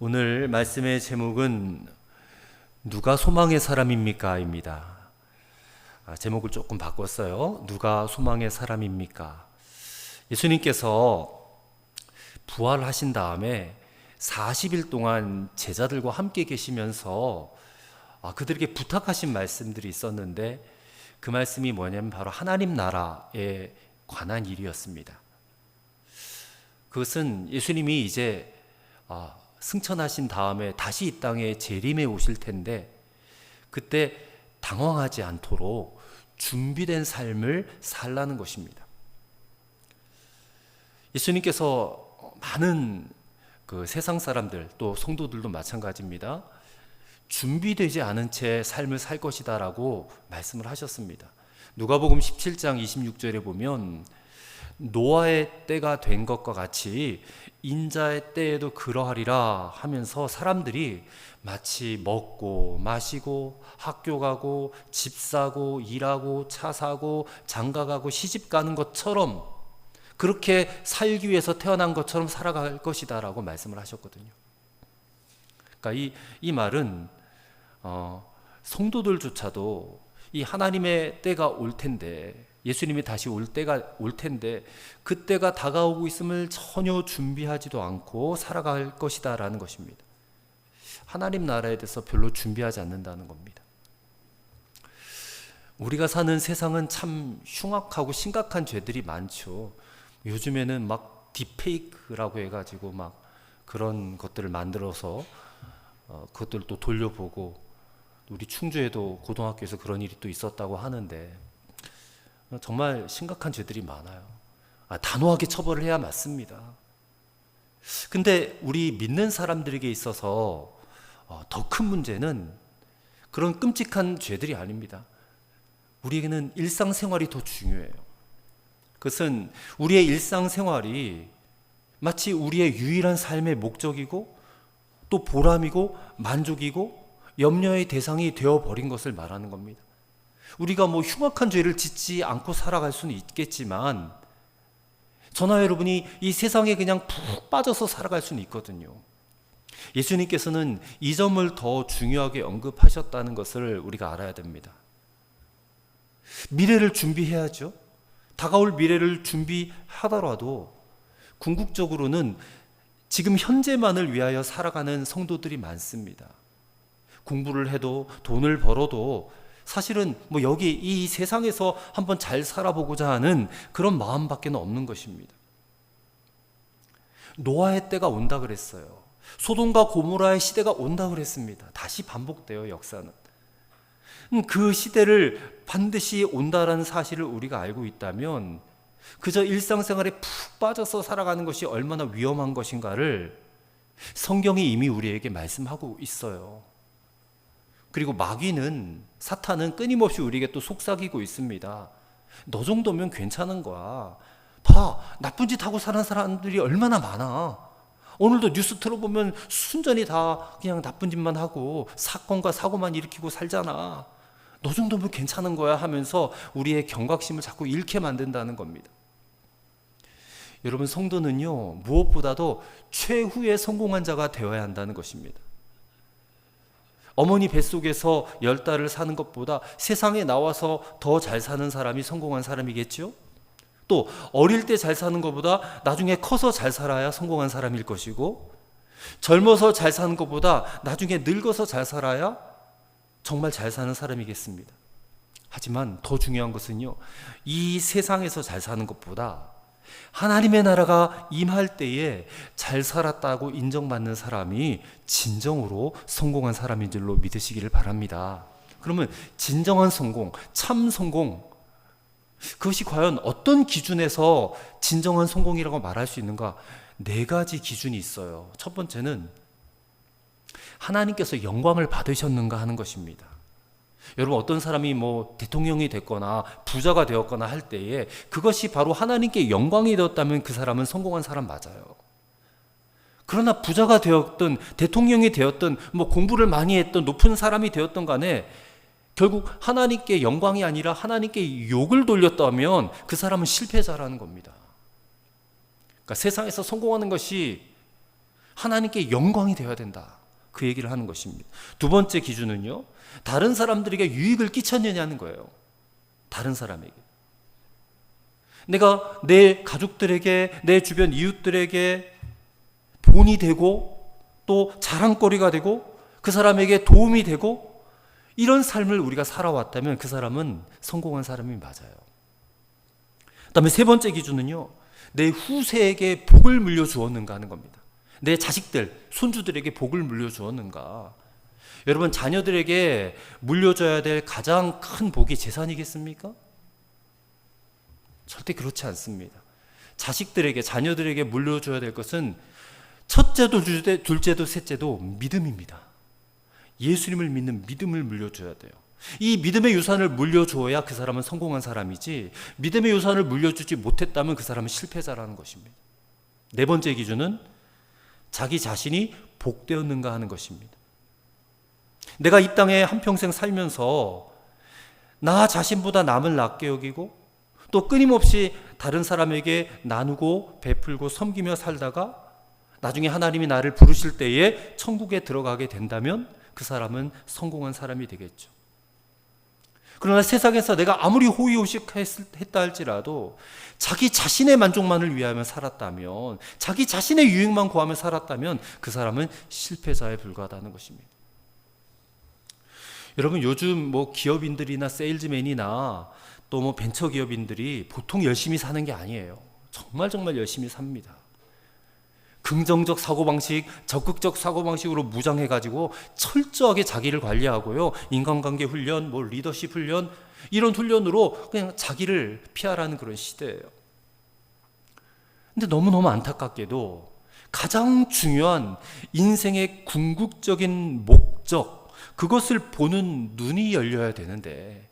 오늘 말씀의 제목은 누가 소망의 사람입니까? 입니다. 제목을 조금 바꿨어요. 누가 소망의 사람입니까? 예수님께서 부활하신 다음에 40일 동안 제자들과 함께 계시면서 그들에게 부탁하신 말씀들이 있었는데 그 말씀이 뭐냐면 바로 하나님 나라에 관한 일이었습니다. 그것은 예수님이 이제 승천하신 다음에 다시 이 땅에 재림해 오실 텐데 그때 당황하지 않도록 준비된 삶을 살라는 것입니다. 예수님께서 많은 그 세상 사람들 또 성도들도 마찬가지입니다. 준비되지 않은 채 삶을 살 것이다 라고 말씀을 하셨습니다. 누가복음 17장 26절에 보면 노아의 때가 된 것과 같이 인자의 때에도 그러하리라 하면서 사람들이 마치 먹고 마시고 학교 가고 집 사고 일하고 차 사고 장가 가고 시집 가는 것처럼 그렇게 살기 위해서 태어난 것처럼 살아갈 것이다 라고 말씀을 하셨거든요. 그러니까 이 말은 성도들조차도 이 하나님의 때가 올 텐데 예수님이 다시 올 때가 올 텐데 그때가 다가오고 있음을 전혀 준비하지도 않고 살아갈 것이다 라는 것입니다. 하나님 나라에 대해서 별로 준비하지 않는다는 겁니다. 우리가 사는 세상은 참 흉악하고 심각한 죄들이 많죠. 요즘에는 막 딥페이크라고 해가지고 막 그런 것들을 만들어서 그것들을 또 돌려보고 우리 충주에도 고등학교에서 그런 일이 또 있었다고 하는데 정말 심각한 죄들이 많아요. 단호하게 처벌을 해야 맞습니다. 근데 우리 믿는 사람들에게 있어서 더 큰 문제는 그런 끔찍한 죄들이 아닙니다. 우리에게는 일상생활이 더 중요해요. 그것은 우리의 일상생활이 마치 우리의 유일한 삶의 목적이고 또 보람이고 만족이고 염려의 대상이 되어버린 것을 말하는 겁니다. 우리가 흉악한 죄를 짓지 않고 살아갈 수는 있겠지만 저나 여러분이 이 세상에 그냥 푹 빠져서 살아갈 수는 있거든요. 예수님께서는 이 점을 더 중요하게 언급하셨다는 것을 우리가 알아야 됩니다. 미래를 준비해야죠. 다가올 미래를 준비하더라도 궁극적으로는 지금 현재만을 위하여 살아가는 성도들이 많습니다. 공부를 해도 돈을 벌어도 사실은 여기 이 세상에서 한번 잘 살아보고자 하는 그런 마음밖에 없는 것입니다. 노아의 때가 온다 그랬어요. 소돔과 고모라의 시대가 온다 그랬습니다. 다시 반복돼요, 역사는. 그 시대를 반드시 온다라는 사실을 우리가 알고 있다면 그저 일상생활에 푹 빠져서 살아가는 것이 얼마나 위험한 것인가를 성경이 이미 우리에게 말씀하고 있어요. 그리고 마귀는, 사탄은 끊임없이 우리에게 또 속삭이고 있습니다. 너 정도면 괜찮은 거야. 봐, 나쁜 짓 하고 사는 사람들이 얼마나 많아. 오늘도 뉴스 틀어보면 순전히 다 그냥 나쁜 짓만 하고 사건과 사고만 일으키고 살잖아. 너 정도면 괜찮은 거야 하면서 우리의 경각심을 자꾸 잃게 만든다는 겁니다. 여러분, 성도는요, 무엇보다도 최후의 성공한 자가 되어야 한다는 것입니다. 어머니 뱃속에서 10달을 사는 것보다 세상에 나와서 더 잘 사는 사람이 성공한 사람이겠죠? 또 어릴 때 잘 사는 것보다 나중에 커서 잘 살아야 성공한 사람일 것이고, 젊어서 잘 사는 것보다 나중에 늙어서 잘 살아야 정말 잘 사는 사람이겠습니다. 하지만 더 중요한 것은요, 이 세상에서 잘 사는 것보다 하나님의 나라가 임할 때에 잘 살았다고 인정받는 사람이 진정으로 성공한 사람인 줄로 믿으시기를 바랍니다. 그러면 진정한 성공, 참 성공, 그것이 과연 어떤 기준에서 진정한 성공이라고 말할 수 있는가? 4가지 기준이 있어요. 첫 번째는 하나님께서 영광을 받으셨는가 하는 것입니다. 여러분, 어떤 사람이 대통령이 됐거나 부자가 되었거나 할 때에 그것이 바로 하나님께 영광이 되었다면 그 사람은 성공한 사람 맞아요. 그러나 부자가 되었든 대통령이 되었든 공부를 많이 했던 높은 사람이 되었던 간에 결국 하나님께 영광이 아니라 하나님께 욕을 돌렸다면 그 사람은 실패자라는 겁니다. 그러니까 세상에서 성공하는 것이 하나님께 영광이 되어야 된다. 그 얘기를 하는 것입니다. 두 번째 기준은요, 다른 사람들에게 유익을 끼쳤느냐는 거예요. 다른 사람에게. 내가 내 가족들에게, 내 주변 이웃들에게 본이 되고 또 자랑거리가 되고 그 사람에게 도움이 되고 이런 삶을 우리가 살아왔다면 그 사람은 성공한 사람이 맞아요. 그다음에 세 번째 기준은요, 내 후세에게 복을 물려주었는가 하는 겁니다. 내 자식들, 손주들에게 복을 물려주었는가. 여러분, 자녀들에게 물려줘야 될 가장 큰 복이 재산이겠습니까? 절대 그렇지 않습니다. 자식들에게, 자녀들에게 물려줘야 될 것은 첫째도 둘째도 셋째도 믿음입니다. 예수님을 믿는 믿음을 물려줘야 돼요. 이 믿음의 유산을 물려줘야 그 사람은 성공한 사람이지, 믿음의 유산을 물려주지 못했다면 그 사람은 실패자라는 것입니다. 네 번째 기준은 자기 자신이 복되었는가 하는 것입니다. 내가 이 땅에 한평생 살면서 나 자신보다 남을 낮게 여기고 또 끊임없이 다른 사람에게 나누고 베풀고 섬기며 살다가 나중에 하나님이 나를 부르실 때에 천국에 들어가게 된다면 그 사람은 성공한 사람이 되겠죠. 그러나 세상에서 내가 아무리 호의호식했다 할지라도 자기 자신의 만족만을 위하여 살았다면, 자기 자신의 유익만 구하며 살았다면 그 사람은 실패자에 불과하다는 것입니다. 여러분, 요즘 기업인들이나 세일즈맨이나 또 벤처기업인들이 보통 열심히 사는 게 아니에요. 정말 열심히 삽니다. 긍정적 사고방식, 적극적 사고방식으로 무장해가지고 철저하게 자기를 관리하고요. 인간관계 훈련, 리더십 훈련, 이런 훈련으로 그냥 자기를 피하라는 그런 시대예요. 근데 너무너무 안타깝게도 가장 중요한 인생의 궁극적인 목적, 그것을 보는 눈이 열려야 되는데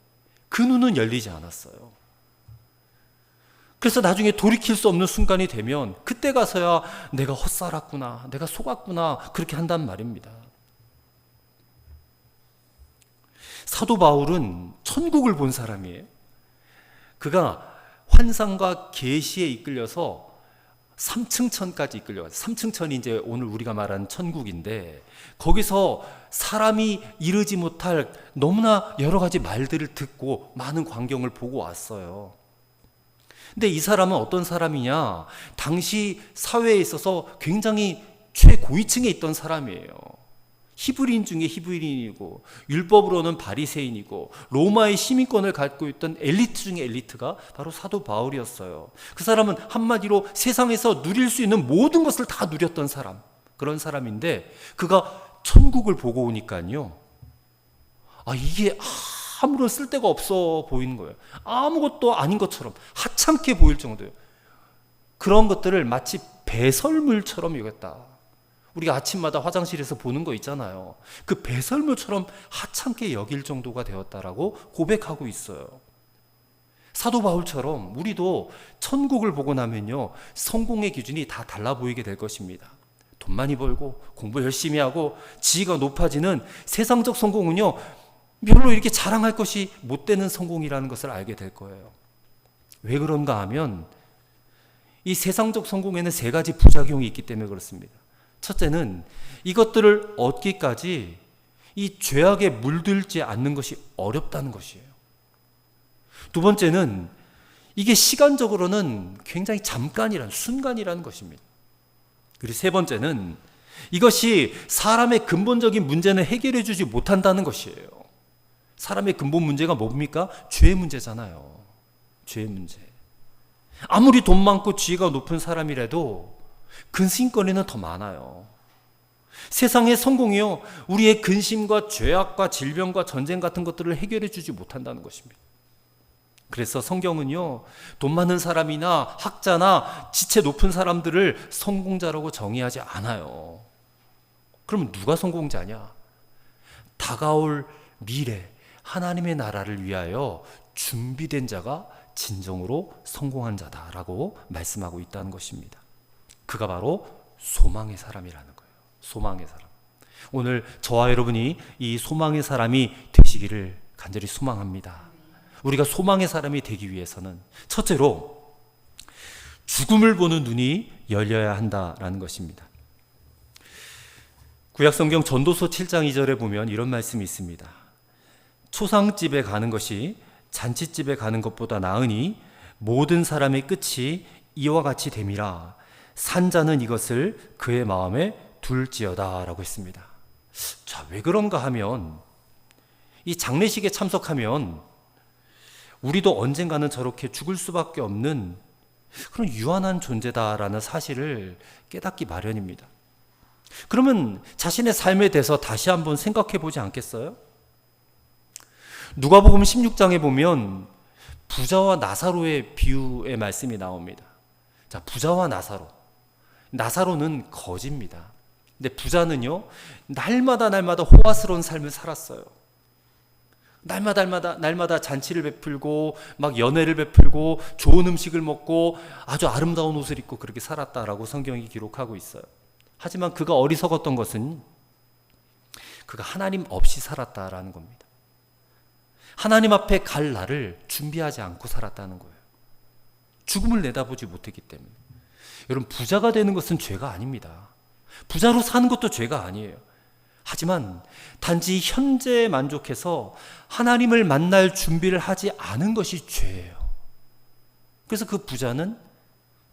그 눈은 열리지 않았어요. 그래서 나중에 돌이킬 수 없는 순간이 되면 그때 가서야 내가 헛살았구나, 내가 속았구나, 그렇게 한단 말입니다. 사도 바울은 천국을 본 사람이에요. 그가 환상과 계시에 이끌려서 3층 천까지 이끌려갔어요. 3층 천이 이제 오늘 우리가 말하는 천국인데, 거기서 사람이 이르지 못할 너무나 여러 가지 말들을 듣고 많은 광경을 보고 왔어요. 근데 이 사람은 어떤 사람이냐? 당시 사회에 있어서 굉장히 최고위층에 있던 사람이에요. 히브리인 중에 히브리인이고 율법으로는 바리새인이고 로마의 시민권을 갖고 있던 엘리트 중에 엘리트가 바로 사도 바울이었어요. 그 사람은 한마디로 세상에서 누릴 수 있는 모든 것을 다 누렸던 사람, 그런 사람인데 그가 천국을 보고 오니까요, 이게 아무런 쓸데가 없어 보이는 거예요. 아무것도 아닌 것처럼 하찮게 보일 정도예요. 그런 것들을 마치 배설물처럼 여겼다. 우리가 아침마다 화장실에서 보는 거 있잖아요. 그 배설물처럼 하찮게 여길 정도가 되었다라고 고백하고 있어요. 사도 바울처럼 우리도 천국을 보고 나면요, 성공의 기준이 다 달라 보이게 될 것입니다. 돈 많이 벌고 공부 열심히 하고 지위가 높아지는 세상적 성공은요, 별로 이렇게 자랑할 것이 못 되는 성공이라는 것을 알게 될 거예요. 왜 그런가 하면 이 세상적 성공에는 세 가지 부작용이 있기 때문에 그렇습니다. 첫째는 이것들을 얻기까지 이 죄악에 물들지 않는 것이 어렵다는 것이에요. 두 번째는 이게 시간적으로는 굉장히 잠깐이란, 순간이라는 것입니다. 그리고 세 번째는 이것이 사람의 근본적인 문제는 해결해 주지 못한다는 것이에요. 사람의 근본 문제가 뭡니까? 죄의 문제잖아요. 죄의 문제. 아무리 돈 많고 지위가 높은 사람이라도 근심거리는 더 많아요. 세상의 성공이요, 우리의 근심과 죄악과 질병과 전쟁 같은 것들을 해결해 주지 못한다는 것입니다. 그래서 성경은요, 돈 많은 사람이나 학자나 지체 높은 사람들을 성공자라고 정의하지 않아요. 그러면 누가 성공자냐? 다가올 미래 하나님의 나라를 위하여 준비된 자가 진정으로 성공한 자다라고 말씀하고 있다는 것입니다. 그가 바로 소망의 사람이라는 거예요. 소망의 사람. 오늘 저와 여러분이 이 소망의 사람이 되시기를 간절히 소망합니다. 우리가 소망의 사람이 되기 위해서는 첫째로 죽음을 보는 눈이 열려야 한다라는 것입니다. 구약성경 전도서 7장 2절에 보면 이런 말씀이 있습니다. 초상집에 가는 것이 잔치집에 가는 것보다 나으니 모든 사람의 끝이 이와 같이 됨이라. 산자는 이것을 그의 마음에 둘지어다 라고 했습니다. 자, 왜 그런가 하면 이 장례식에 참석하면 우리도 언젠가는 저렇게 죽을 수밖에 없는 그런 유한한 존재다라는 사실을 깨닫기 마련입니다. 그러면 자신의 삶에 대해서 다시 한번 생각해 보지 않겠어요? 누가복음 16장에 보면 부자와 나사로의 비유의 말씀이 나옵니다. 자, 부자와 나사로. 나사로는 거지입니다. 근데 부자는요, 날마다 호화스러운 삶을 살았어요. 날마다 잔치를 베풀고 막 연회를 베풀고 좋은 음식을 먹고 아주 아름다운 옷을 입고 그렇게 살았다라고 성경이 기록하고 있어요. 하지만 그가 어리석었던 것은 그가 하나님 없이 살았다라는 겁니다. 하나님 앞에 갈 날을 준비하지 않고 살았다는 거예요. 죽음을 내다보지 못했기 때문에. 여러분, 부자가 되는 것은 죄가 아닙니다. 부자로 사는 것도 죄가 아니에요. 하지만 단지 현재에 만족해서 하나님을 만날 준비를 하지 않은 것이 죄예요. 그래서 그 부자는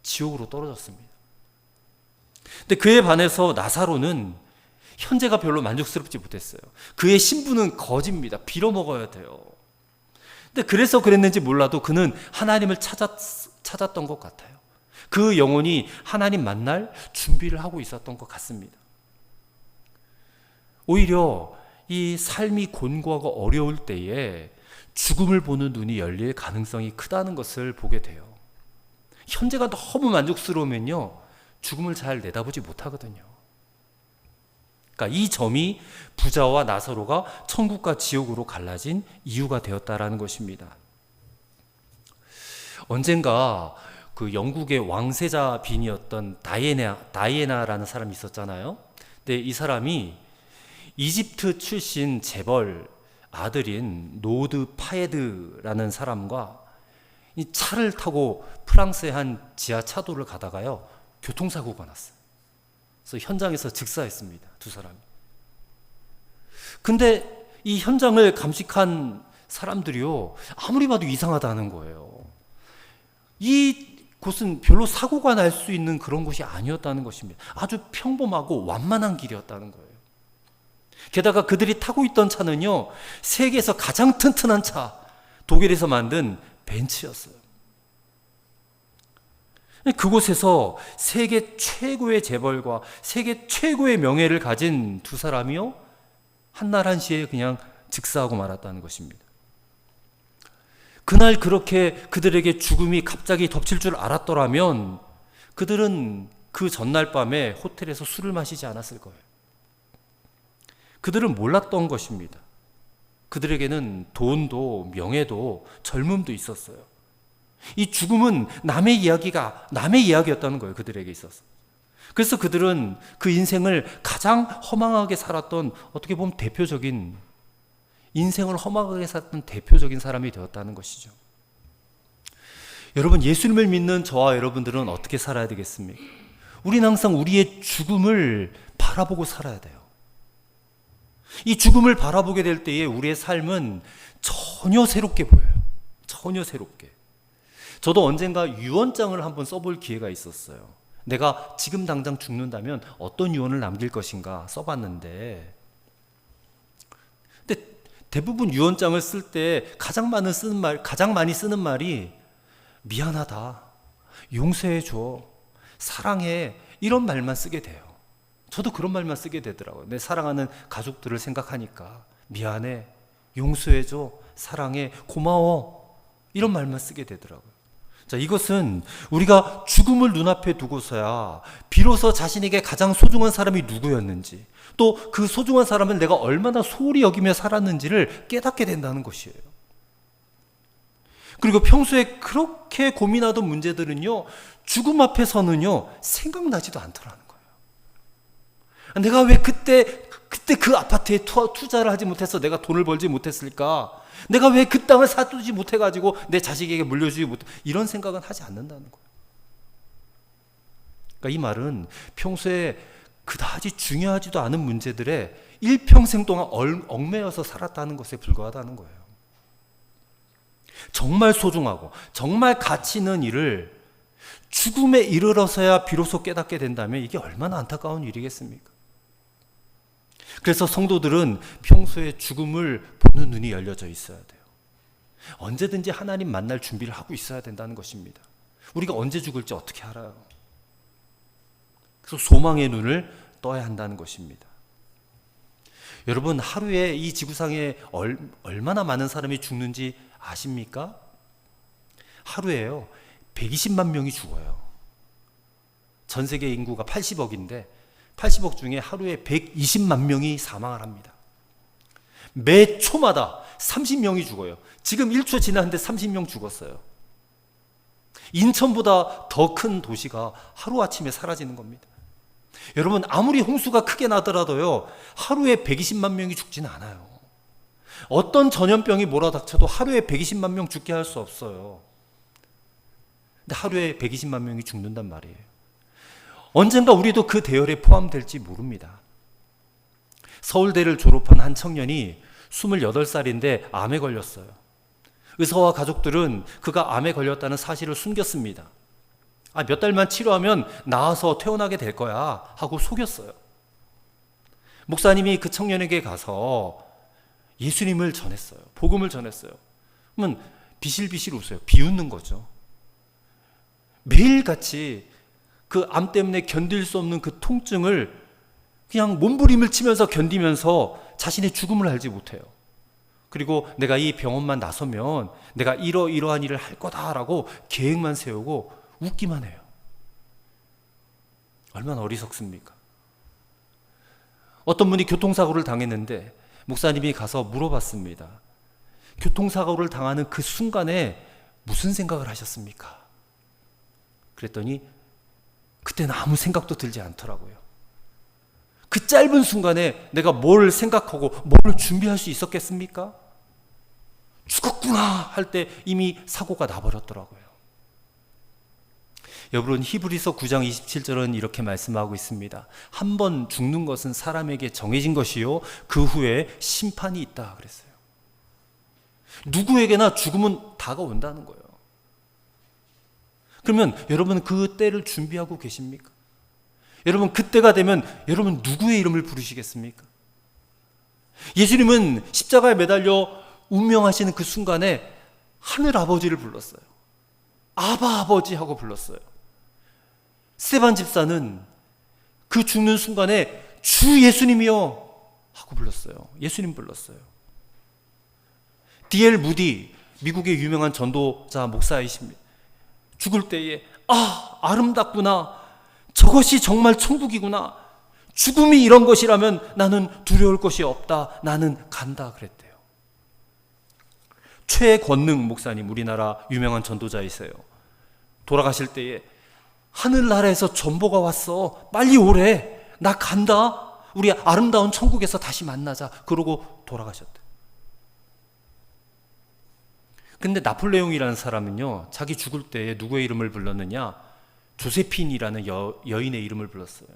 지옥으로 떨어졌습니다. 근데 그에 반해서 나사로는 현재가 별로 만족스럽지 못했어요. 그의 신분은 거지입니다. 빌어먹어야 돼요. 근데 그래서 그랬는지 몰라도 그는 하나님을 찾았던 것 같아요. 그 영혼이 하나님 만날 준비를 하고 있었던 것 같습니다. 오히려 이 삶이 곤고하고 어려울 때에 죽음을 보는 눈이 열릴 가능성이 크다는 것을 보게 돼요. 현재가 너무 만족스러우면요, 죽음을 잘 내다보지 못하거든요. 그러니까 이 점이 부자와 나사로가 천국과 지옥으로 갈라진 이유가 되었다라는 것입니다. 언젠가 그 영국의 왕세자 빈이었던 다이애나라는 사람이 있었잖아요. 근데 이 사람이 이집트 출신 재벌 아들인 노드 파에드라는 사람과 이 차를 타고 프랑스의 한 지하차도를 가다가요, 교통사고가 났어요. 그래서 현장에서 즉사했습니다, 두 사람이. 근데 이 현장을 감식한 사람들이요, 아무리 봐도 이상하다는 거예요. 이 곳은 별로 사고가 날 수 있는 그런 곳이 아니었다는 것입니다. 아주 평범하고 완만한 길이었다는 거예요. 게다가 그들이 타고 있던 차는요, 세계에서 가장 튼튼한 차, 독일에서 만든 벤츠였어요. 그곳에서 세계 최고의 재벌과 세계 최고의 명예를 가진 두 사람이요, 한날 한시에 그냥 즉사하고 말았다는 것입니다. 그날 그렇게 그들에게 죽음이 갑자기 덮칠 줄 알았더라면 그들은 그 전날 밤에 호텔에서 술을 마시지 않았을 거예요. 그들은 몰랐던 것입니다. 그들에게는 돈도 명예도 젊음도 있었어요. 이 죽음은 남의 이야기였다는 거예요, 그들에게 있어서. 그래서 그들은 그 인생을 가장 허망하게 살았던, 어떻게 보면 인생을 허망하게 살았던 대표적인 사람이 되었다는 것이죠. 여러분, 예수님을 믿는 저와 여러분들은 어떻게 살아야 되겠습니까? 우리는 항상 우리의 죽음을 바라보고 살아야 돼요. 이 죽음을 바라보게 될 때에 우리의 삶은 전혀 새롭게 보여요. 전혀 새롭게. 저도 언젠가 유언장을 한번 써볼 기회가 있었어요. 내가 지금 당장 죽는다면 어떤 유언을 남길 것인가 써봤는데, 근데 대부분 유언장을 쓸 때 가장 많이 쓰는 말이 미안하다, 용서해줘, 사랑해, 이런 말만 쓰게 돼요. 저도 그런 말만 쓰게 되더라고요. 내 사랑하는 가족들을 생각하니까 미안해, 용서해줘, 사랑해, 고마워, 이런 말만 쓰게 되더라고요. 자, 이것은 우리가 죽음을 눈앞에 두고서야 비로소 자신에게 가장 소중한 사람이 누구였는지, 또 그 소중한 사람을 내가 얼마나 소홀히 여기며 살았는지를 깨닫게 된다는 것이에요. 그리고 평소에 그렇게 고민하던 문제들은요, 죽음 앞에서는요, 생각나지도 않더라는 거예요. 내가 왜 그때 그 아파트에 투자를 하지 못해서 내가 돈을 벌지 못했을까? 내가 왜 그 땅을 사두지 못해가지고 내 자식에게 물려주지 못해? 이런 생각은 하지 않는다는 거예요. 그러니까 이 말은 평소에 그다지 중요하지도 않은 문제들에 일평생 동안 얽매여서 살았다는 것에 불과하다는 거예요. 정말 소중하고 정말 가치 있는 일을 죽음에 이르러서야 비로소 깨닫게 된다면 이게 얼마나 안타까운 일이겠습니까? 그래서 성도들은 평소에 죽음을 보는 눈이 열려져 있어야 돼요. 언제든지 하나님 만날 준비를 하고 있어야 된다는 것입니다. 우리가 언제 죽을지 어떻게 알아요? 그래서 소망의 눈을 떠야 한다는 것입니다. 여러분, 하루에 이 지구상에 얼마나 많은 사람이 죽는지 아십니까? 하루에요 120만 명이 죽어요. 전 세계 인구가 80억인데 80억 중에 하루에 120만 명이 사망을 합니다. 매 초마다 30명이 죽어요. 지금 1초 지났는데 30명 죽었어요. 인천보다 더 큰 도시가 하루아침에 사라지는 겁니다. 여러분, 아무리 홍수가 크게 나더라도요 하루에 120만 명이 죽지는 않아요. 어떤 전염병이 몰아닥쳐도 하루에 120만 명 죽게 할 수 없어요. 근데 하루에 120만 명이 죽는단 말이에요. 언젠가 우리도 그 대열에 포함될지 모릅니다. 서울대를 졸업한 한 청년이 28살인데 암에 걸렸어요. 의사와 가족들은 그가 암에 걸렸다는 사실을 숨겼습니다. 몇 달만 치료하면 나아서 퇴원하게 될 거야 하고 속였어요. 목사님이 그 청년에게 가서 예수님을 전했어요. 복음을 전했어요. 그러면 비실비실 웃어요. 비웃는 거죠. 매일같이 그 암 때문에 견딜 수 없는 그 통증을 그냥 몸부림을 치면서 견디면서 자신의 죽음을 알지 못해요. 그리고 내가 이 병원만 나서면 내가 이러한 일을 할 거다라고 계획만 세우고 웃기만 해요. 얼마나 어리석습니까? 어떤 분이 교통사고를 당했는데 목사님이 가서 물어봤습니다. 교통사고를 당하는 그 순간에 무슨 생각을 하셨습니까? 그랬더니 그때는 아무 생각도 들지 않더라고요. 그 짧은 순간에 내가 뭘 생각하고 뭘 준비할 수 있었겠습니까? 죽었구나 할 때 이미 사고가 나버렸더라고요. 여러분, 히브리서 9장 27절은 이렇게 말씀하고 있습니다. 한 번 죽는 것은 사람에게 정해진 것이요 그 후에 심판이 있다 그랬어요. 누구에게나 죽음은 다가온다는 거예요. 그러면 여러분 그 때를 준비하고 계십니까? 여러분 그때가 되면 여러분 누구의 이름을 부르시겠습니까? 예수님은 십자가에 매달려 운명하시는 그 순간에 하늘 아버지를 불렀어요. 아바 아버지 하고 불렀어요. 스데반 집사는 그 죽는 순간에 주 예수님이요 하고 불렀어요. 예수님 불렀어요. D.L. 무디, 미국의 유명한 전도자 목사이십니다. 죽을 때에 아름답구나, 저것이 정말 천국이구나, 죽음이 이런 것이라면 나는 두려울 것이 없다, 나는 간다 그랬대요. 최권능 목사님, 우리나라 유명한 전도자이세요. 돌아가실 때에 하늘나라에서 전보가 왔어, 빨리 오래, 나 간다, 우리 아름다운 천국에서 다시 만나자, 그러고 돌아가셨대요. 근데 나폴레옹이라는 사람은요, 자기 죽을 때에 누구의 이름을 불렀느냐? 조세핀이라는 여인의 이름을 불렀어요.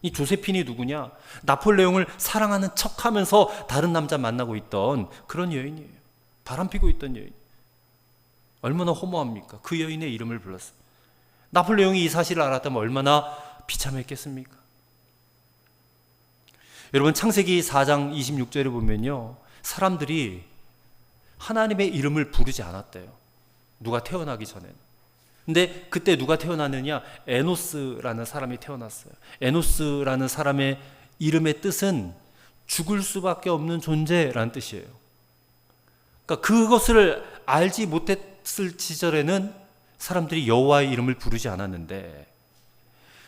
이 조세핀이 누구냐? 나폴레옹을 사랑하는 척하면서 다른 남자 만나고 있던 그런 여인이에요. 바람피고 있던 여인. 얼마나 허무합니까? 그 여인의 이름을 불렀어요. 나폴레옹이 이 사실을 알았다면 얼마나 비참했겠습니까? 여러분, 창세기 4장 26절에 보면요, 사람들이 하나님의 이름을 부르지 않았대요. 누가 태어나기 전에는. 근데 그때 누가 태어났느냐? 에노스라는 사람이 태어났어요. 에노스라는 사람의 이름의 뜻은 죽을 수밖에 없는 존재라는 뜻이에요. 그러니까 그것을 알지 못했을 시절에는 사람들이 여호와의 이름을 부르지 않았는데,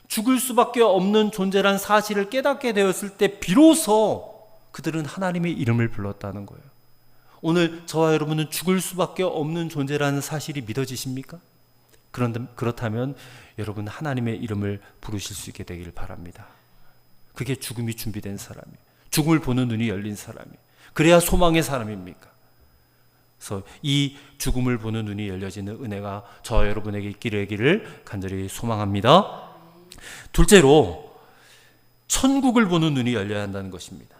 죽을 수밖에 없는 존재란 사실을 깨닫게 되었을 때 비로소 그들은 하나님의 이름을 불렀다는 거예요. 오늘 저와 여러분은 죽을 수밖에 없는 존재라는 사실이 믿어지십니까? 그렇다면 여러분 하나님의 이름을 부르실 수 있게 되기를 바랍니다. 그게 죽음이 준비된 사람이에요. 죽음을 보는 눈이 열린 사람이에요. 그래야 소망의 사람입니까? 그래서 이 죽음을 보는 눈이 열려지는 은혜가 저와 여러분에게 있기를 간절히 소망합니다. 둘째로, 천국을 보는 눈이 열려야 한다는 것입니다.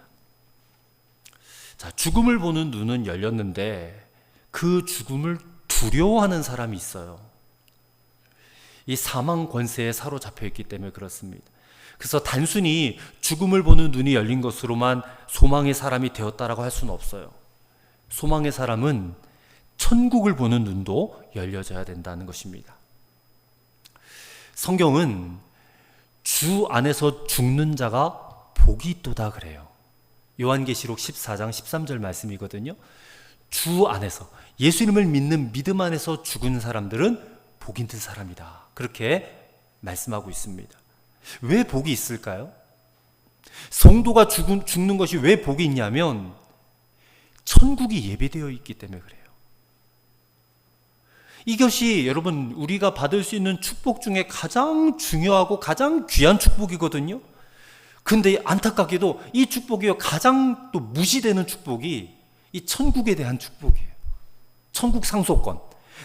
자, 죽음을 보는 눈은 열렸는데 그 죽음을 두려워하는 사람이 있어요. 이 사망 권세에 사로잡혀 있기 때문에 그렇습니다. 그래서 단순히 죽음을 보는 눈이 열린 것으로만 소망의 사람이 되었다라고 할 수는 없어요. 소망의 사람은 천국을 보는 눈도 열려져야 된다는 것입니다. 성경은 주 안에서 죽는 자가 복이 있도다 그래요. 요한계시록 14장 13절 말씀이거든요. 주 안에서, 예수님을 믿는 믿음 안에서 죽은 사람들은 복 있는 사람이다, 그렇게 말씀하고 있습니다. 왜 복이 있을까요? 성도가 죽는 것이 왜 복이 있냐면 천국이 예비되어 있기 때문에 그래요. 이것이 여러분 우리가 받을 수 있는 축복 중에 가장 중요하고 가장 귀한 축복이거든요. 근데 안타깝게도 이 축복이 가장 또 무시되는 축복이 이 천국에 대한 축복이에요. 천국 상속권,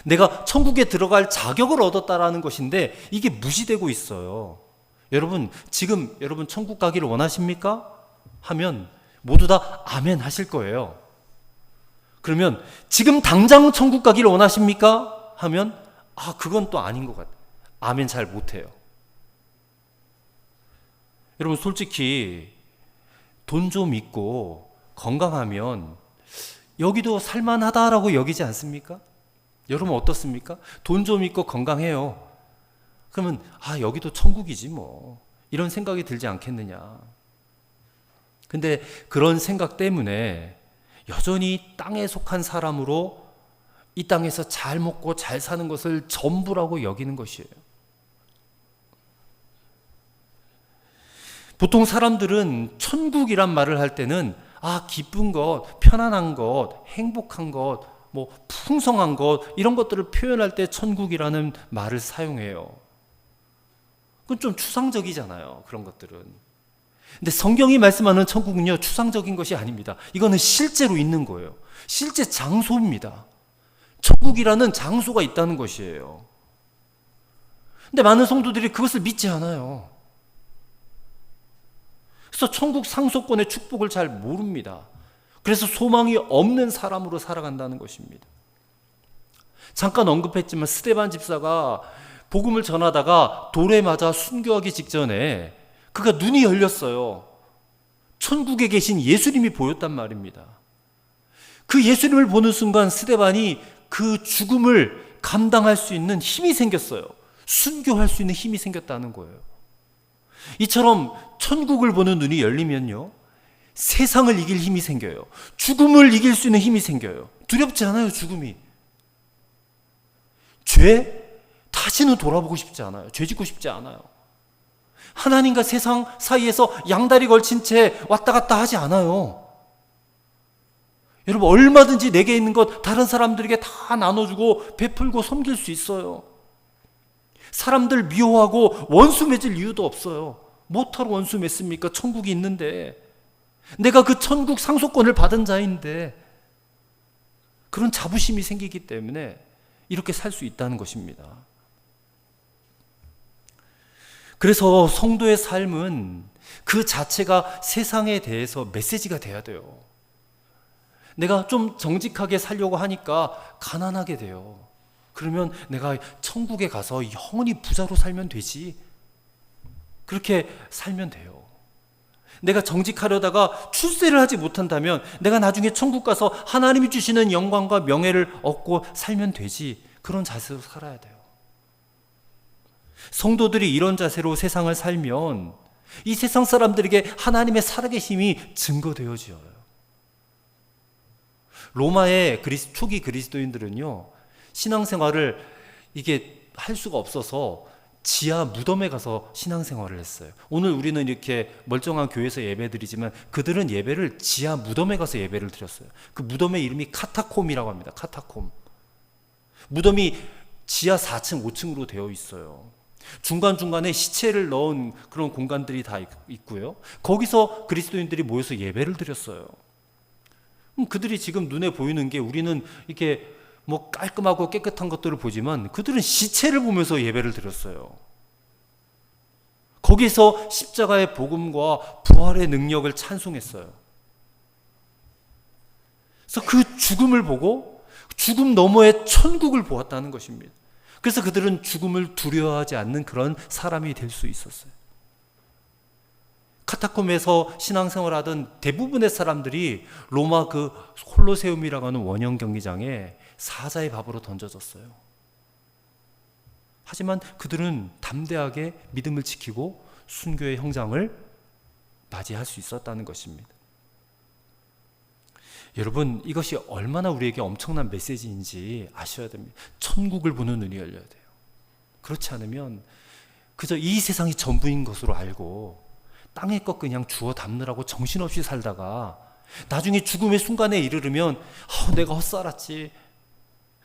내가 천국에 들어갈 자격을 얻었다라는 것인데 이게 무시되고 있어요. 여러분 지금 여러분 천국 가기를 원하십니까? 하면 모두 다 아멘 하실 거예요. 그러면 지금 당장 천국 가기를 원하십니까? 하면 그건 또 아닌 것 같아요. 아멘 잘 못해요. 여러분 솔직히 돈 좀 있고 건강하면 여기도 살만하다라고 여기지 않습니까? 여러분 어떻습니까? 돈 좀 있고 건강해요. 그러면 여기도 천국이지 뭐, 이런 생각이 들지 않겠느냐. 근데 그런 생각 때문에 여전히 땅에 속한 사람으로 이 땅에서 잘 먹고 잘 사는 것을 전부라고 여기는 것이에요. 보통 사람들은 천국이란 말을 할 때는 기쁜 것, 편안한 것, 행복한 것, 뭐 풍성한 것, 이런 것들을 표현할 때 천국이라는 말을 사용해요. 그건 좀 추상적이잖아요, 그런 것들은. 근데 성경이 말씀하는 천국은요, 추상적인 것이 아닙니다. 이거는 실제로 있는 거예요. 실제 장소입니다. 천국이라는 장소가 있다는 것이에요. 근데 많은 성도들이 그것을 믿지 않아요. 그래서 천국 상속권의 축복을 잘 모릅니다. 그래서 소망이 없는 사람으로 살아간다는 것입니다. 잠깐 언급했지만 스데반 집사가 복음을 전하다가 돌에 맞아 순교하기 직전에 그가 눈이 열렸어요. 천국에 계신 예수님이 보였단 말입니다. 그 예수님을 보는 순간 스데반이 그 죽음을 감당할 수 있는 힘이 생겼어요. 순교할 수 있는 힘이 생겼다는 거예요. 이처럼 천국을 보는 눈이 열리면요, 세상을 이길 힘이 생겨요. 죽음을 이길 수 있는 힘이 생겨요. 두렵지 않아요, 죽음이. 죄? 다시는 돌아보고 싶지 않아요. 죄 짓고 싶지 않아요. 하나님과 세상 사이에서 양다리 걸친 채 왔다 갔다 하지 않아요. 여러분 얼마든지 내게 있는 것 다른 사람들에게 다 나눠주고 베풀고 섬길 수 있어요. 사람들 미워하고 원수 맺을 이유도 없어요. 뭐하러 원수 맺습니까? 천국이 있는데. 내가 그 천국 상속권을 받은 자인데. 그런 자부심이 생기기 때문에 이렇게 살 수 있다는 것입니다. 그래서 성도의 삶은 그 자체가 세상에 대해서 메시지가 돼야 돼요. 내가 좀 정직하게 살려고 하니까 가난하게 돼요. 그러면 내가 천국에 가서 영원히 부자로 살면 되지. 그렇게 살면 돼요. 내가 정직하려다가 출세를 하지 못한다면 내가 나중에 천국 가서 하나님이 주시는 영광과 명예를 얻고 살면 되지. 그런 자세로 살아야 돼요. 성도들이 이런 자세로 세상을 살면 이 세상 사람들에게 하나님의 살아계심이 증거되어져요. 로마의 초기 그리스도인들은요, 신앙생활을 이게 할 수가 없어서 지하 무덤에 가서 신앙생활을 했어요. 오늘 우리는 이렇게 멀쩡한 교회에서 예배드리지만 그들은 예배를 지하 무덤에 가서 예배를 드렸어요. 그 무덤의 이름이 카타콤이라고 합니다. 카타콤. 무덤이 지하 4층, 5층으로 되어 있어요. 중간중간에 시체를 넣은 그런 공간들이 다 있고요. 거기서 그리스도인들이 모여서 예배를 드렸어요. 그들이 지금 눈에 보이는 게 우리는 이렇게 뭐 깔끔하고 깨끗한 것들을 보지만 그들은 시체를 보면서 예배를 드렸어요. 거기서 십자가의 복음과 부활의 능력을 찬송했어요. 그래서 그 죽음을 보고 죽음 너머의 천국을 보았다는 것입니다. 그래서 그들은 죽음을 두려워하지 않는 그런 사람이 될 수 있었어요. 카타콤에서 신앙생활하던 대부분의 사람들이 로마 그 콜로세움이라고 하는 원형 경기장에 사자의 밥으로 던져졌어요. 하지만 그들은 담대하게 믿음을 지키고 순교의 형장을 맞이할 수 있었다는 것입니다. 여러분, 이것이 얼마나 우리에게 엄청난 메시지인지 아셔야 됩니다. 천국을 보는 눈이 열려야 돼요. 그렇지 않으면 그저 이 세상이 전부인 것으로 알고 땅의 것 그냥 주워 담느라고 정신없이 살다가 나중에 죽음의 순간에 이르르면 내가 헛살았지,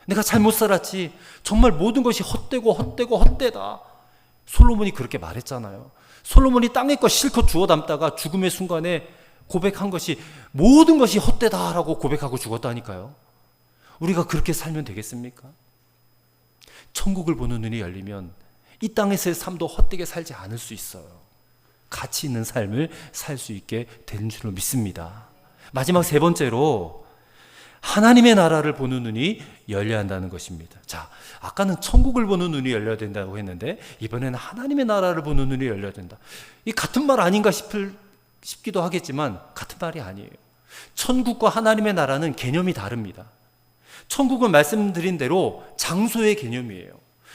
내가 잘못 살았지, 정말 모든 것이 헛되다. 솔로몬이 그렇게 말했잖아요. 솔로몬이 땅의 것 실컷 주워 담다가 죽음의 순간에 고백한 것이 모든 것이 헛되다라고 고백하고 죽었다니까요. 우리가 그렇게 살면 되겠습니까? 천국을 보는 눈이 열리면 이 땅에서의 삶도 헛되게 살지 않을 수 있어요. 가치 있는 삶을 살 수 있게 되는 줄로 믿습니다. 마지막 세 번째로 하나님의 나라를 보는 눈이 열려야 한다는 것입니다. 자, 아까는 천국을 보는 눈이 열려야 된다고 했는데 이번에는 하나님의 나라를 보는 눈이 열려야 된다. 이 같은 말 아닌가 싶기도 하겠지만 같은 말이 아니에요. 천국과 하나님의 나라는 개념이 다릅니다. 천국은 말씀드린 대로 장소의 개념이에요.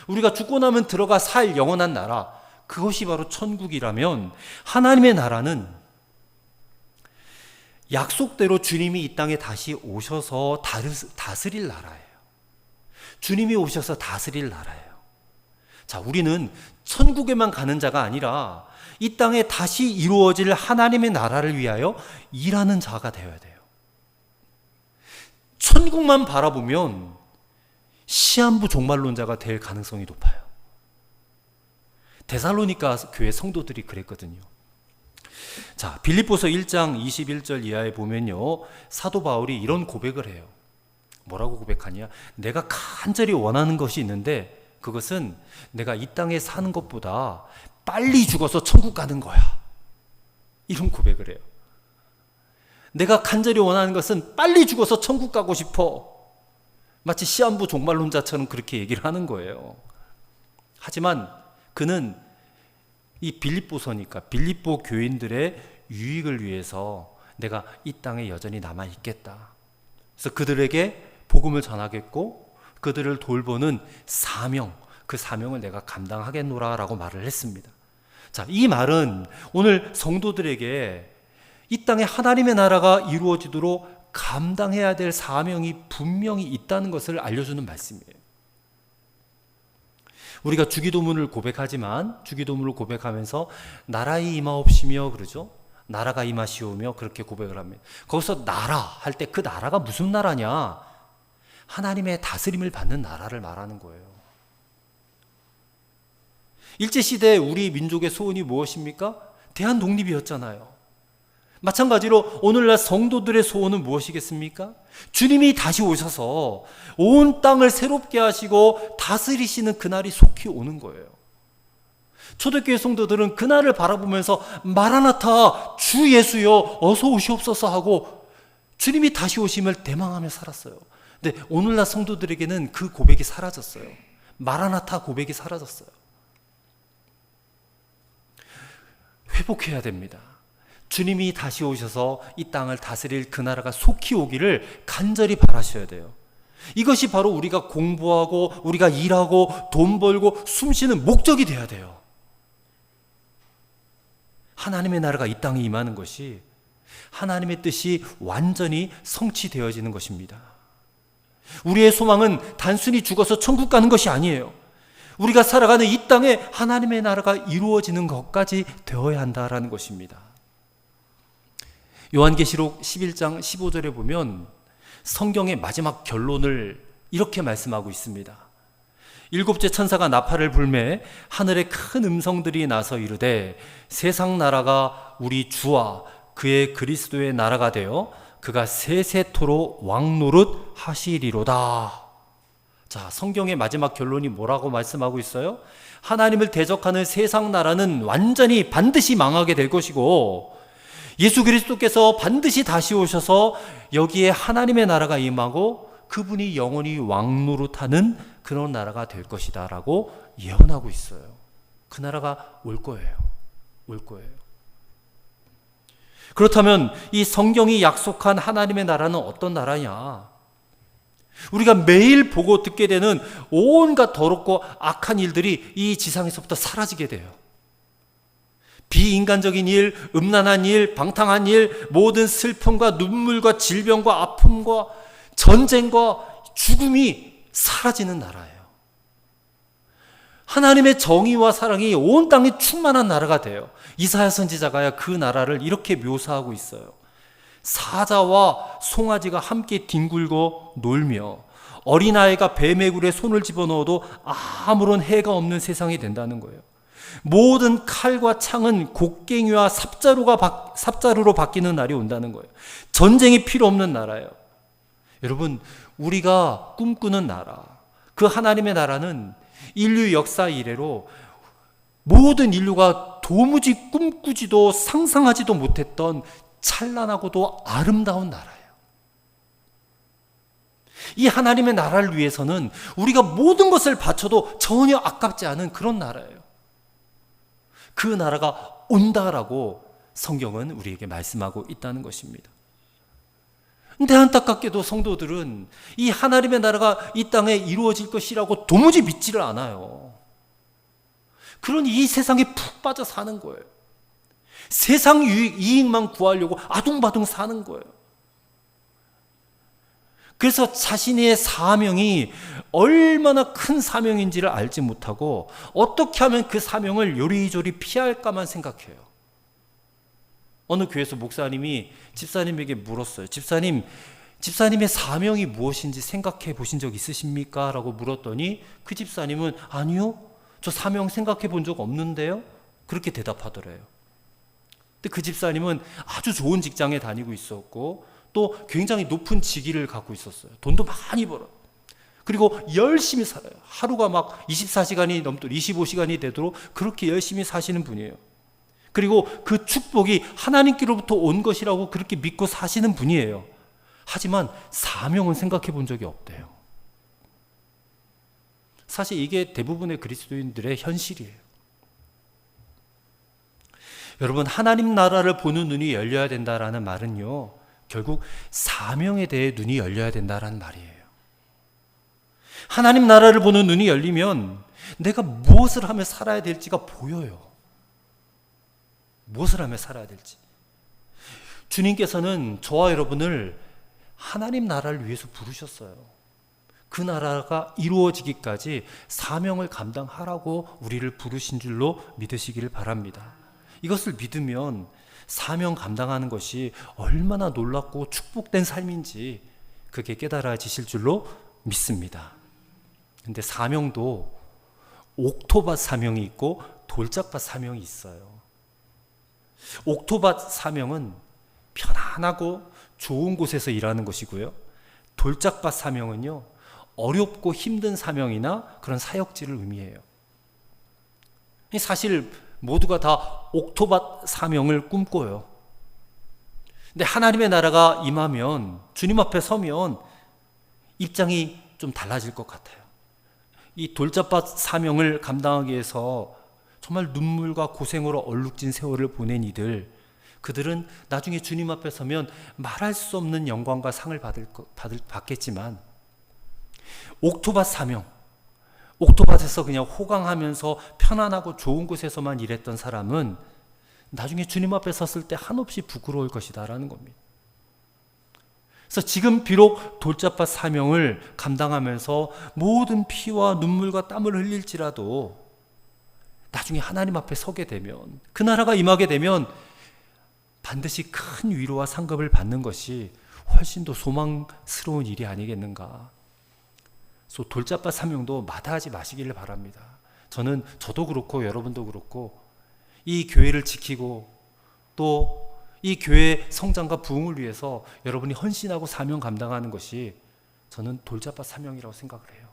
우리가 죽고 나면 들어가 살 영원한 나라, 그것이 바로 천국이라면 하나님의 나라는 약속대로 주님이 이 땅에 다시 오셔서 다스릴 나라예요. 주님이 오셔서 다스릴 나라예요. 자, 우리는 천국에만 가는 자가 아니라 이 땅에 다시 이루어질 하나님의 나라를 위하여 일하는 자가 되어야 돼요. 천국만 바라보면 시한부 종말론자가 될 가능성이 높아요. 데살로니가 교회 성도들이 그랬거든요. 자, 빌립보서 1장 21절 이하에 보면요, 사도 바울이 이런 고백을 해요. 뭐라고 고백하냐? 내가 간절히 원하는 것이 있는데 그것은 내가 이 땅에 사는 것보다 빨리 죽어서 천국 가는 거야. 이런 고백을 해요. 내가 간절히 원하는 것은 빨리 죽어서 천국 가고 싶어. 마치 시한부 종말론자처럼 그렇게 얘기를 하는 거예요. 하지만 그는 이 빌립보서니까 빌립보 교인들의 유익을 위해서 내가 이 땅에 여전히 남아 있겠다. 그래서 그들에게 복음을 전하겠고 그들을 돌보는 사명, 그 사명을 내가 감당하겠노라라고 말을 했습니다. 자, 이 말은 오늘 성도들에게 이 땅에 하나님의 나라가 이루어지도록 감당해야 될 사명이 분명히 있다는 것을 알려주는 말씀이에요. 우리가 주기도문을 고백하지만 주기도문을 고백하면서 나라의 임하옵시며 그러죠. 나라가 임하시오며 그렇게 고백을 합니다. 거기서 나라 할 때 그 나라가 무슨 나라냐? 하나님의 다스림을 받는 나라를 말하는 거예요. 일제시대 우리 민족의 소원이 무엇입니까? 대한 독립이었잖아요. 마찬가지로 오늘날 성도들의 소원은 무엇이겠습니까? 주님이 다시 오셔서 온 땅을 새롭게 하시고 다스리시는 그날이 속히 오는 거예요. 초대교회 성도들은 그날을 바라보면서 마라나타 주 예수여 어서 오시옵소서 하고 주님이 다시 오심을 대망하며 살았어요. 근데 오늘날 성도들에게는 그 고백이 사라졌어요. 마라나타 고백이 사라졌어요. 회복해야 됩니다. 주님이 다시 오셔서 이 땅을 다스릴 그 나라가 속히 오기를 간절히 바라셔야 돼요. 이것이 바로 우리가 공부하고 우리가 일하고 돈 벌고 숨쉬는 목적이 돼야 돼요. 하나님의 나라가 이 땅에 임하는 것이 하나님의 뜻이 완전히 성취되어지는 것입니다. 우리의 소망은 단순히 죽어서 천국 가는 것이 아니에요. 우리가 살아가는 이 땅에 하나님의 나라가 이루어지는 것까지 되어야 한다라는 것입니다. 요한계시록 11장 15절에 보면 성경의 마지막 결론을 이렇게 말씀하고 있습니다. 일곱째 천사가 나팔을 불매 하늘에 큰 음성들이 나서 이르되 세상 나라가 우리 주와 그의 그리스도의 나라가 되어 그가 세세토록 왕노릇 하시리로다. 자, 성경의 마지막 결론이 뭐라고 말씀하고 있어요? 하나님을 대적하는 세상 나라는 완전히 반드시 망하게 될 것이고 예수 그리스도께서 반드시 다시 오셔서 여기에 하나님의 나라가 임하고 그분이 영원히 왕노릇하는 그런 나라가 될 것이다 라고 예언하고 있어요. 그 나라가 올 거예요. 올 거예요. 그렇다면 이 성경이 약속한 하나님의 나라는 어떤 나라냐? 우리가 매일 보고 듣게 되는 온갖 더럽고 악한 일들이 이 지상에서부터 사라지게 돼요. 비인간적인 일, 음란한 일, 방탕한 일, 모든 슬픔과 눈물과 질병과 아픔과 전쟁과 죽음이 사라지는 나라예요. 하나님의 정의와 사랑이 온 땅에 충만한 나라가 돼요. 이사야 선지자가 그 나라를 이렇게 묘사하고 있어요. 사자와 송아지가 함께 뒹굴고 놀며 어린아이가 뱀에굴에 손을 집어넣어도 아무런 해가 없는 세상이 된다는 거예요. 모든 칼과 창은 곡괭이와 삽자루로 바뀌는 날이 온다는 거예요. 전쟁이 필요 없는 나라예요. 여러분, 우리가 꿈꾸는 나라, 그 하나님의 나라는 인류 역사 이래로 모든 인류가 도무지 꿈꾸지도 상상하지도 못했던 찬란하고도 아름다운 나라예요. 이 하나님의 나라를 위해서는 우리가 모든 것을 바쳐도 전혀 아깝지 않은 그런 나라예요. 그 나라가 온다라고 성경은 우리에게 말씀하고 있다는 것입니다. 근데 안타깝게도 성도들은 이 하나님의 나라가 이 땅에 이루어질 것이라고 도무지 믿지를 않아요. 그러니 이 세상에 푹 빠져 사는 거예요. 세상 이익만 구하려고 아둥바둥 사는 거예요. 그래서 자신의 사명이 얼마나 큰 사명인지를 알지 못하고 어떻게 하면 그 사명을 요리조리 피할까만 생각해요. 어느 교회에서 목사님이 집사님에게 물었어요. 집사님의 사명이 무엇인지 생각해 보신 적 있으십니까? 라고 물었더니 그 집사님은 아니요, 저 사명 생각해 본 적 없는데요? 그렇게 대답하더래요. 근데 그 집사님은 아주 좋은 직장에 다니고 있었고 또 굉장히 높은 직위를 갖고 있었어요. 돈도 많이 벌어요. 그리고 열심히 살아요. 하루가 막 24시간이 넘도록 25시간이 되도록 그렇게 열심히 사시는 분이에요. 그리고 그 축복이 하나님께로부터 온 것이라고 그렇게 믿고 사시는 분이에요. 하지만 사명은 생각해 본 적이 없대요. 사실 이게 대부분의 그리스도인들의 현실이에요. 여러분, 하나님 나라를 보는 눈이 열려야 된다라는 말은요, 결국 사명에 대해 눈이 열려야 된다라는 말이에요. 하나님 나라를 보는 눈이 열리면 내가 무엇을 하며 살아야 될지가 보여요. 무엇을 하며 살아야 될지. 주님께서는 저와 여러분을 하나님 나라를 위해서 부르셨어요. 그 나라가 이루어지기까지 사명을 감당하라고 우리를 부르신 줄로 믿으시기를 바랍니다. 이것을 믿으면 사명 감당하는 것이 얼마나 놀랍고 축복된 삶인지 그게 깨달아지실 줄로 믿습니다. 근데 사명도 옥토밭 사명이 있고 돌짝밭 사명이 있어요. 옥토밭 사명은 편안하고 좋은 곳에서 일하는 것이고요. 돌짝밭 사명은요, 어렵고 힘든 사명이나 그런 사역지를 의미해요. 사실 모두가 다 옥토밭 사명을 꿈꿔요. 근데 하나님의 나라가 임하면, 주님 앞에 서면 입장이 좀 달라질 것 같아요. 이 돌짝밭 사명을 감당하기 위해서 정말 눈물과 고생으로 얼룩진 세월을 보낸 이들, 그들은 나중에 주님 앞에 서면 말할 수 없는 영광과 상을 받겠지만, 옥토밭 사명, 옥토밭에서 그냥 호강하면서 편안하고 좋은 곳에서만 일했던 사람은 나중에 주님 앞에 섰을 때 한없이 부끄러울 것이다라는 겁니다. 그래서 지금 비록 돌짝밭 사명을 감당하면서 모든 피와 눈물과 땀을 흘릴지라도 나중에 하나님 앞에 서게 되면, 그 나라가 임하게 되면 반드시 큰 위로와 상급을 받는 것이 훨씬 더 소망스러운 일이 아니겠는가. 그래서 돌짝밭 사명도 마다하지 마시기를 바랍니다. 저도 그렇고 여러분도 그렇고 이 교회를 지키고 또 이 교회의 성장과 부흥을 위해서 여러분이 헌신하고 사명 감당하는 것이 저는 돌짝밭 사명이라고 생각을 해요.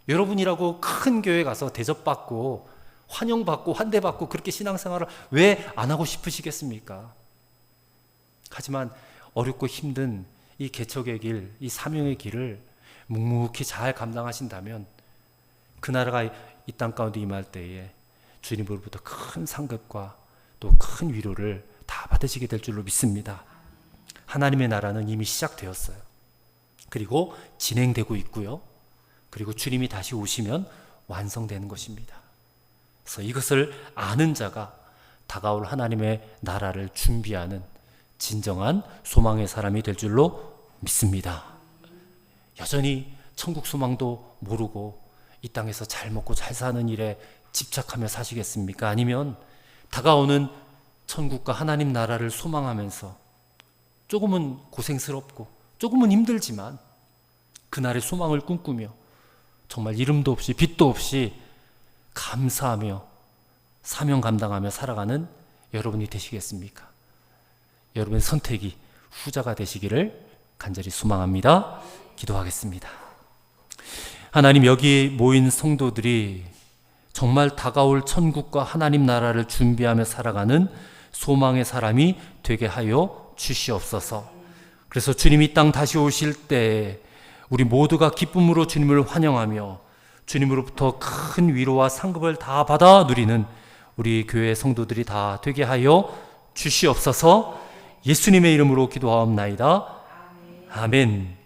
여러분이라고 큰 교회 가서 대접받고 환영받고 환대받고 그렇게 신앙생활을 왜 안 하고 싶으시겠습니까? 하지만 어렵고 힘든 이 개척의 길, 이 사명의 길을 묵묵히 잘 감당하신다면 그 나라가 이 땅 가운데 임할 때에 주님으로부터 큰 상급과 또 큰 위로를 다 받으시게 될 줄로 믿습니다. 하나님의 나라는 이미 시작되었어요. 그리고 진행되고 있고요. 그리고 주님이 다시 오시면 완성되는 것입니다. 그래서 이것을 아는 자가 다가올 하나님의 나라를 준비하는 진정한 소망의 사람이 될 줄로 믿습니다. 여전히 천국 소망도 모르고 이 땅에서 잘 먹고 잘 사는 일에 집착하며 사시겠습니까? 아니면 다가오는 천국과 하나님 나라를 소망하면서 조금은 고생스럽고 조금은 힘들지만 그날의 소망을 꿈꾸며 정말 이름도 없이 빛도 없이 감사하며 사명 감당하며 살아가는 여러분이 되시겠습니까? 여러분의 선택이 후자가 되시기를 간절히 소망합니다. 기도하겠습니다. 하나님, 여기 모인 성도들이 정말 다가올 천국과 하나님 나라를 준비하며 살아가는 소망의 사람이 되게 하여 주시옵소서. 그래서 주님이 땅 다시 오실 때 우리 모두가 기쁨으로 주님을 환영하며 주님으로부터 큰 위로와 상급을 다 받아 누리는 우리 교회 성도들이 다 되게 하여 주시옵소서. 예수님의 이름으로 기도하옵나이다. 아멘.